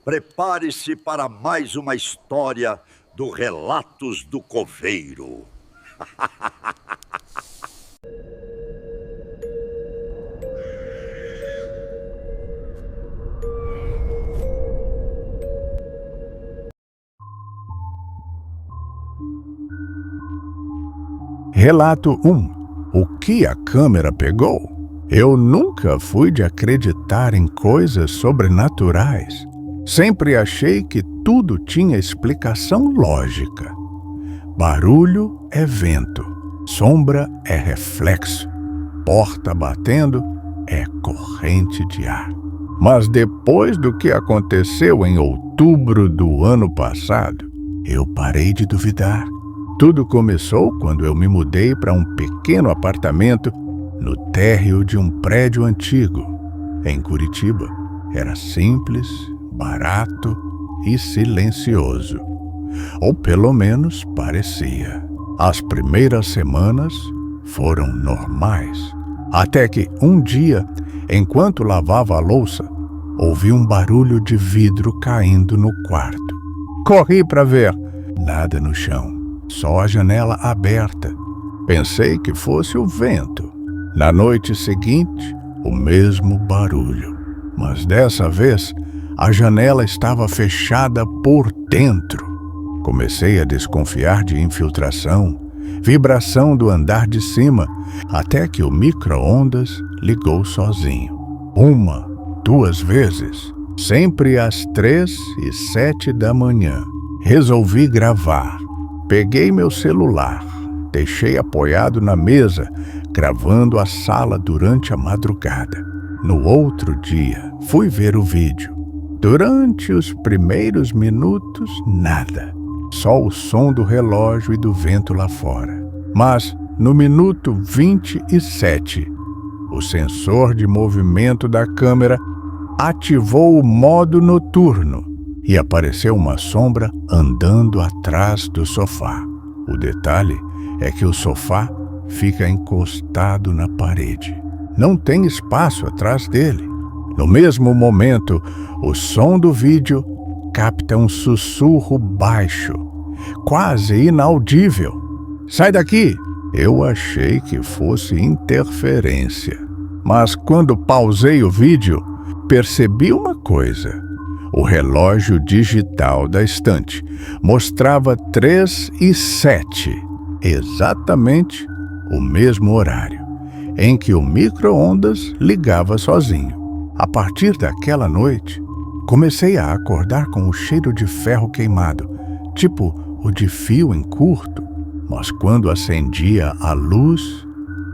Prepare-se para mais uma história do Relatos do Coveiro. Relato 1. O que a câmera pegou? Eu nunca fui de acreditar em coisas sobrenaturais. Sempre achei que tudo tinha explicação lógica. Barulho é vento, sombra é reflexo, porta batendo é corrente de ar. Mas depois do que aconteceu em outubro do ano passado, eu parei de duvidar. Tudo começou quando eu me mudei para um pequeno apartamento no térreo de um prédio antigo, em Curitiba. Era simples, barato e silencioso. Ou pelo menos parecia. As primeiras semanas foram normais. Até que um dia, enquanto lavava a louça, ouvi um barulho de vidro caindo no quarto. Corri para ver. Nada no chão, só a janela aberta. Pensei que fosse o vento. Na noite seguinte, o mesmo barulho. Mas dessa vez, a janela estava fechada por dentro. Comecei a desconfiar de infiltração, vibração do andar de cima, até que o micro-ondas ligou sozinho. 1, 2 vezes, sempre às 3h07 da manhã. Resolvi gravar. Peguei meu celular, deixei apoiado na mesa, gravando a sala durante a madrugada. No outro dia, fui ver o vídeo. Durante os primeiros minutos, nada. Só o som do relógio e do vento lá fora. Mas, no minuto 27, o sensor de movimento da câmera ativou o modo noturno e apareceu uma sombra andando atrás do sofá. O detalhe é que o sofá fica encostado na parede. Não tem espaço atrás dele. No mesmo momento, o som do vídeo capta um sussurro baixo, quase inaudível. Sai daqui! Eu achei que fosse interferência. Mas quando pausei o vídeo, percebi uma coisa. O relógio digital da estante mostrava 3h07, exatamente o mesmo horário em que o micro-ondas ligava sozinho. A partir daquela noite, comecei a acordar com o cheiro de ferro queimado, tipo o de fio em curto, mas quando acendia a luz,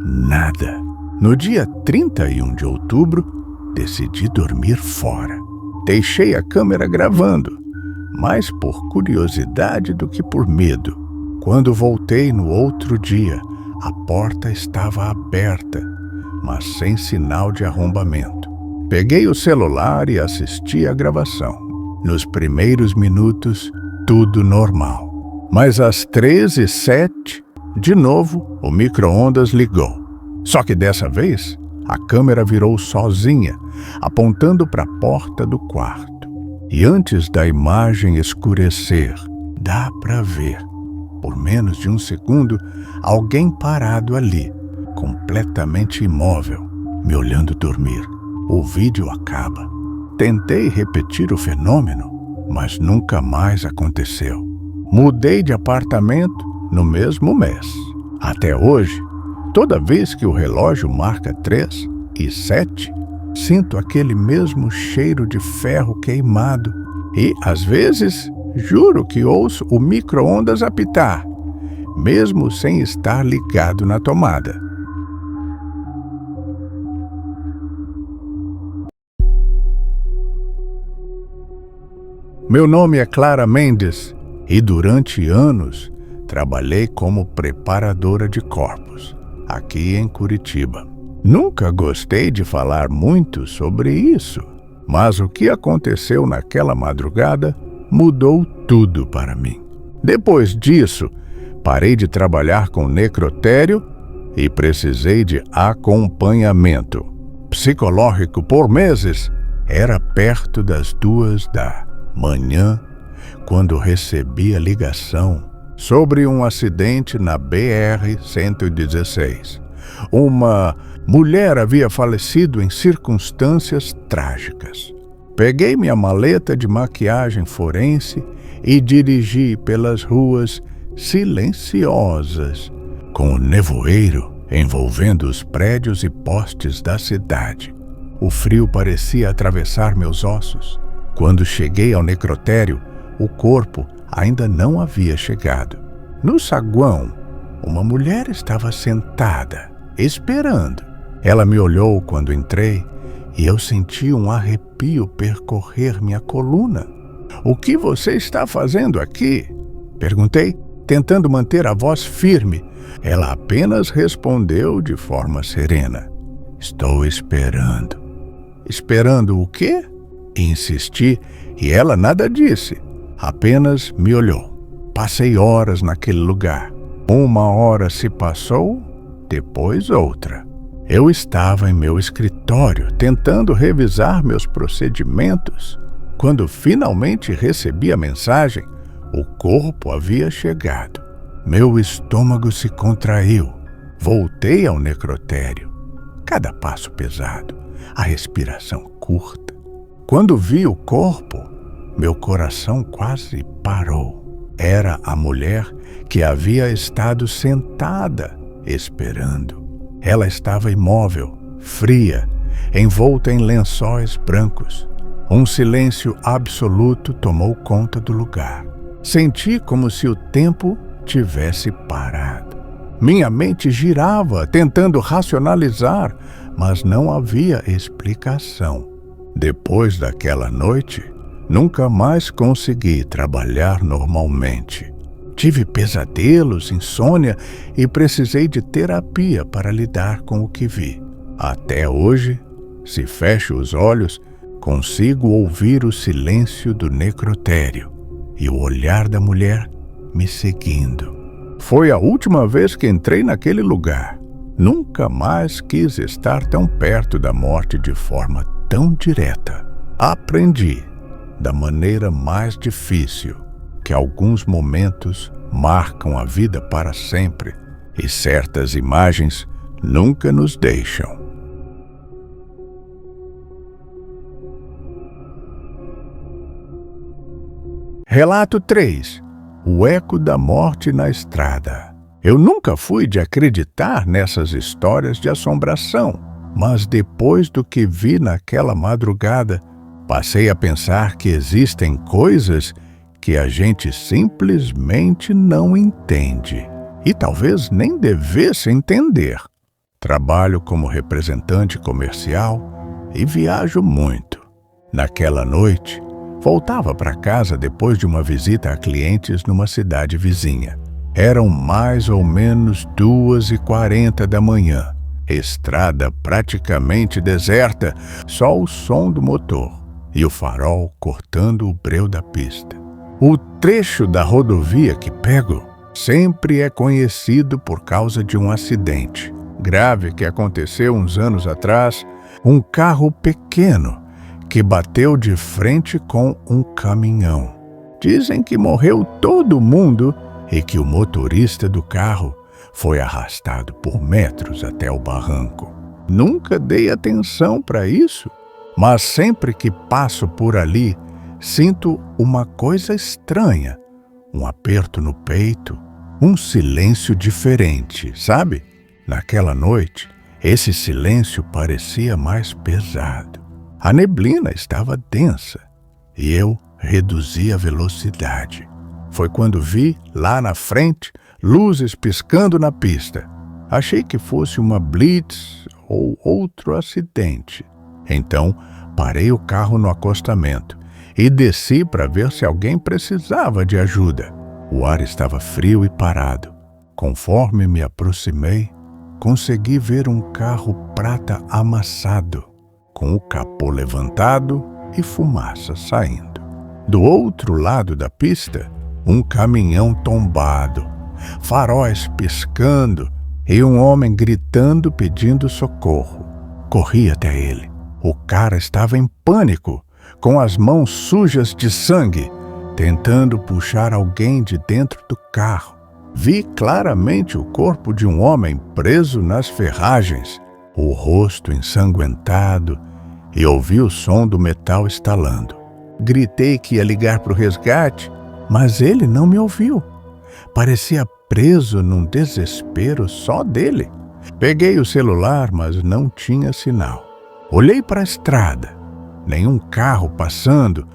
nada. No dia 31 de outubro, decidi dormir fora. Deixei a câmera gravando, mais por curiosidade do que por medo. Quando voltei no outro dia, a porta estava aberta, mas sem sinal de arrombamento. Peguei o celular e assisti a gravação. Nos primeiros minutos, tudo normal. Mas às 3h07, de novo, o micro-ondas ligou. Só que dessa vez, a câmera virou sozinha, apontando para a porta do quarto. E antes da imagem escurecer, dá para ver, por menos de um segundo, alguém parado ali, completamente imóvel, me olhando dormir. O vídeo acaba. Tentei repetir o fenômeno, mas nunca mais aconteceu. Mudei de apartamento no mesmo mês. Até hoje, toda vez que o relógio marca 3h07, sinto aquele mesmo cheiro de ferro queimado e, às vezes, juro que ouço o micro-ondas apitar, mesmo sem estar ligado na tomada. Meu nome é Clara Mendes e durante anos trabalhei como preparadora de corpos, aqui em Curitiba. Nunca gostei de falar muito sobre isso, mas o que aconteceu naquela madrugada mudou tudo para mim. Depois disso, parei de trabalhar com necrotério e precisei de acompanhamento psicológico por meses. Era perto das 2h manhã, quando recebi a ligação sobre um acidente na BR-116. Uma mulher havia falecido em circunstâncias trágicas. Peguei minha maleta de maquiagem forense e dirigi pelas ruas silenciosas, com o nevoeiro envolvendo os prédios e postes da cidade. O frio parecia atravessar meus ossos. Quando cheguei ao necrotério, o corpo ainda não havia chegado. No saguão, uma mulher estava sentada, esperando. Ela me olhou quando entrei e eu senti um arrepio percorrer minha coluna. "O que você está fazendo aqui?" perguntei, tentando manter a voz firme. Ela apenas respondeu de forma serena: "Estou esperando." "Esperando o quê?" Insisti e ela nada disse, apenas me olhou. Passei horas naquele lugar. Uma hora se passou, depois outra. Eu estava em meu escritório, tentando revisar meus procedimentos. Quando finalmente recebi a mensagem, o corpo havia chegado. Meu estômago se contraiu. Voltei ao necrotério. Cada passo pesado, a respiração curta. Quando vi o corpo, meu coração quase parou. Era a mulher que havia estado sentada, esperando. Ela estava imóvel, fria, envolta em lençóis brancos. Um silêncio absoluto tomou conta do lugar. Senti como se o tempo tivesse parado. Minha mente girava, tentando racionalizar, mas não havia explicação. Depois daquela noite, nunca mais consegui trabalhar normalmente. Tive pesadelos, insônia e precisei de terapia para lidar com o que vi. Até hoje, se fecho os olhos, consigo ouvir o silêncio do necrotério e o olhar da mulher me seguindo. Foi a última vez que entrei naquele lugar. Nunca mais quis estar tão perto da morte de forma tão direta. Aprendi, da maneira mais difícil, que alguns momentos marcam a vida para sempre e certas imagens nunca nos deixam. Relato 3. O eco da morte na estrada. Eu nunca fui de acreditar nessas histórias de assombração, mas depois do que vi naquela madrugada, passei a pensar que existem coisas que a gente simplesmente não entende e talvez nem devesse entender. Trabalho como representante comercial e viajo muito. Naquela noite, voltava para casa depois de uma visita a clientes numa cidade vizinha. Eram mais ou menos 2h40 da manhã. Estrada praticamente deserta, só o som do motor e o farol cortando o breu da pista. O trecho da rodovia que pego sempre é conhecido por causa de um acidente grave que aconteceu uns anos atrás. Um carro pequeno que bateu de frente com um caminhão. Dizem que morreu todo mundo e que o motorista do carro foi arrastado por metros até o barranco. Nunca dei atenção para isso, mas sempre que passo por ali, sinto uma coisa estranha, um aperto no peito, um silêncio diferente, sabe? Naquela noite, esse silêncio parecia mais pesado. A neblina estava densa e eu reduzi a velocidade. Foi quando vi, lá na frente, luzes piscando na pista. Achei que fosse uma blitz ou outro acidente. Então, parei o carro no acostamento e desci para ver se alguém precisava de ajuda. O ar estava frio e parado. Conforme me aproximei, consegui ver um carro prata amassado, com o capô levantado e fumaça saindo. Do outro lado da pista, um caminhão tombado, faróis piscando e um homem gritando pedindo socorro. Corri até ele. O cara estava em pânico, com as mãos sujas de sangue, tentando puxar alguém de dentro do carro. Vi claramente o corpo de um homem preso nas ferragens, o rosto ensanguentado, e ouvi o som do metal estalando. Gritei que ia ligar para o resgate, mas ele não me ouviu. Parecia preso num desespero só dele. Peguei o celular, mas não tinha sinal. Olhei para a estrada. Nenhum carro passando,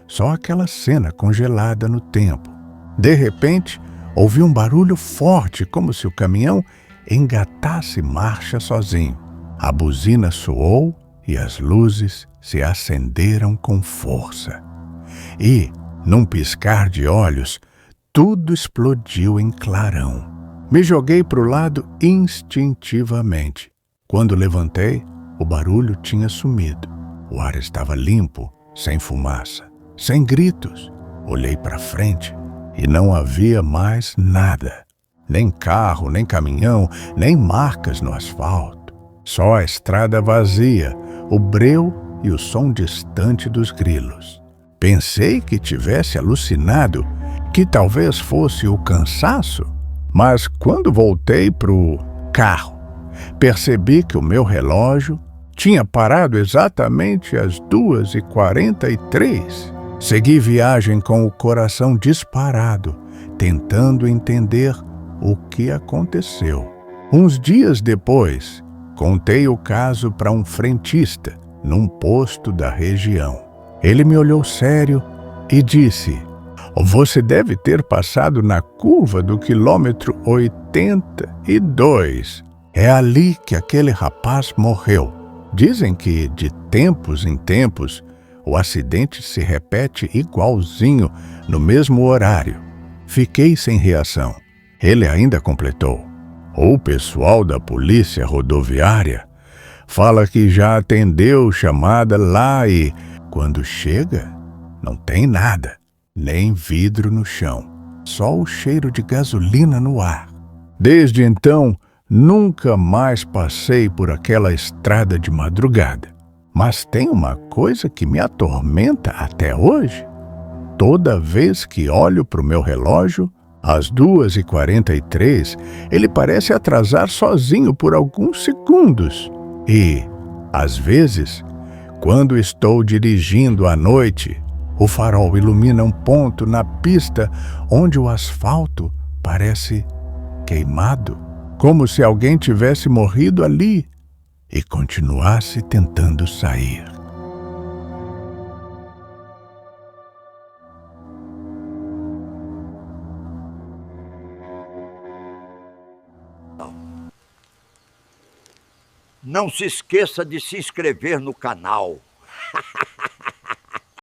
só aquela cena congelada no tempo. De repente, ouvi um barulho forte, como se o caminhão engatasse marcha sozinho. A buzina soou e as luzes se acenderam com força. E, num piscar de olhos, tudo explodiu em clarão. Me joguei para o lado instintivamente. Quando levantei, o barulho tinha sumido. O ar estava limpo, sem fumaça, sem gritos. Olhei para frente e não havia mais nada. Nem carro, nem caminhão, nem marcas no asfalto. Só a estrada vazia, o breu e o som distante dos grilos. Pensei que tivesse alucinado, que talvez fosse o cansaço, mas quando voltei pro carro, percebi que o meu relógio tinha parado exatamente às 2h43. Segui viagem com o coração disparado, tentando entender o que aconteceu. Uns dias depois, contei o caso para um frentista num posto da região. Ele me olhou sério e disse: "Você deve ter passado na curva do quilômetro 82. É ali que aquele rapaz morreu. Dizem que, de tempos em tempos, o acidente se repete igualzinho, no mesmo horário." Fiquei sem reação. Ele ainda completou: "O pessoal da polícia rodoviária fala que já atendeu chamada lá e, quando chega, não tem nada, nem vidro no chão, só o cheiro de gasolina no ar." Desde então, nunca mais passei por aquela estrada de madrugada. Mas tem uma coisa que me atormenta até hoje. Toda vez que olho para o meu relógio, às 2h43, ele parece atrasar sozinho por alguns segundos. E, às vezes, quando estou dirigindo à noite, o farol ilumina um ponto na pista onde o asfalto parece queimado, como se alguém tivesse morrido ali e continuasse tentando sair. Não se esqueça de se inscrever no canal.